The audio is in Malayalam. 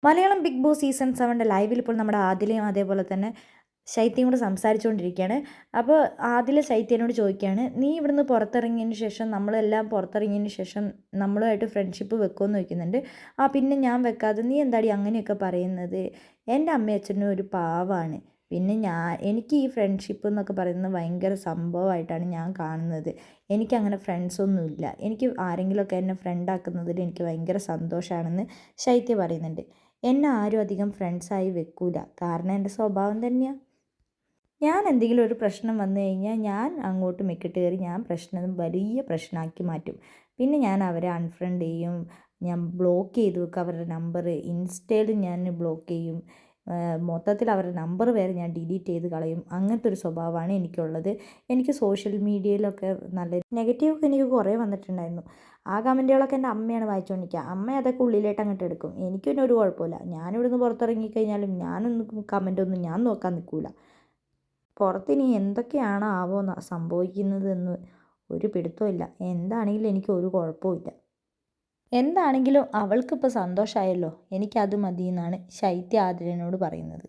മലയാളം ബിഗ് ബോസ് സീസൺ 7 ലൈവിൽ ഇപ്പോൾ നമ്മുടെ ആദിലയും അതേപോലെ തന്നെ ശൈത്യയും കൂടെ സംസാരിച്ചുകൊണ്ടിരിക്കുകയാണ്. അപ്പോൾ ആദില ശൈത്യനോട് ചോദിക്കുകയാണ്, നീ ഇവിടുന്ന് പുറത്തിറങ്ങിയതിന് ശേഷം നമ്മളെല്ലാം പുറത്തിറങ്ങിയതിന് ശേഷം നമ്മളുമായിട്ട് ഫ്രണ്ട്ഷിപ്പ് വെക്കുമെന്ന് ചോദിക്കുന്നുണ്ട്. ആ പിന്നെ ഞാൻ വെക്കാതെ നീ എന്താടി അങ്ങനെയൊക്കെ പറയുന്നത്? എൻ്റെ അമ്മയും അച്ഛനും ഒരു പാവമാണ്. പിന്നെ എനിക്ക് ഈ ഫ്രണ്ട്ഷിപ്പ് എന്നൊക്കെ പറയുന്നത് ഭയങ്കര സംഭവമായിട്ടാണ് ഞാൻ കാണുന്നത്. എനിക്കങ്ങനെ ഫ്രണ്ട്സൊന്നുമില്ല. എനിക്ക് ആരെങ്കിലുമൊക്കെ എന്നെ ഫ്രണ്ടാക്കുന്നതിൽ എനിക്ക് ഭയങ്കര സന്തോഷമാണെന്ന് ശൈത്യ പറയുന്നുണ്ട്. എന്നെ ആരും അധികം ഫ്രണ്ട്സായി വെക്കൂല. കാരണം എൻ്റെ സ്വഭാവം തന്നെയാണ്. ഞാൻ എന്തെങ്കിലും ഒരു പ്രശ്നം വന്നു കഴിഞ്ഞാൽ ഞാൻ അങ്ങോട്ട് മെക്കിട്ട് കയറി ഞാൻ പ്രശ്നം വലിയ പ്രശ്നമാക്കി മാറ്റും. പിന്നെ ഞാൻ അവരെ അൺഫ്രണ്ട് ചെയ്യും. ഞാൻ ബ്ലോക്ക് ചെയ്ത് വെക്കും അവരുടെ നമ്പർ. ഇൻസ്റ്റയിൽ ഞാൻ ബ്ലോക്ക് ചെയ്യും. മൊത്തത്തിൽ അവരുടെ നമ്പർ വരെ ഞാൻ ഡിലീറ്റ് ചെയ്ത് കളയും. അങ്ങനത്തെ ഒരു സ്വഭാവമാണ് എനിക്കുള്ളത്. എനിക്ക് സോഷ്യൽ മീഡിയയിലൊക്കെ നല്ല നെഗറ്റീവൊക്കെ എനിക്ക് കുറേ വന്നിട്ടുണ്ടായിരുന്നു. ആ കമൻറ്റുകളൊക്കെ എൻ്റെ അമ്മയാണ് വായിച്ചുകൊണ്ടിരിക്കുക. അമ്മ അതൊക്കെ ഉള്ളിലേട്ട് അങ്ങോട്ട് എടുക്കും. എനിക്ക് പിന്നെ ഒരു കുഴപ്പമില്ല. ഞാനിവിടുന്ന് പുറത്തിറങ്ങിക്കഴിഞ്ഞാലും ഞാനൊന്നും കമൻറ്റൊന്നും ഞാൻ നോക്കാൻ നിൽക്കില്ല. പുറത്തിനി എന്തൊക്കെയാണോ ആവോ സംഭവിക്കുന്നതെന്ന് ഒരു പിടുത്തമില്ല. എന്താണെങ്കിലും എനിക്ക് ഒരു കുഴപ്പമില്ല. എന്താണെങ്കിലും അവൾക്കിപ്പോൾ സന്തോഷമായല്ലോ, എനിക്കത് മതി എന്നാണ് ശൈത്യ ആതിരനോട് പറയുന്നത്.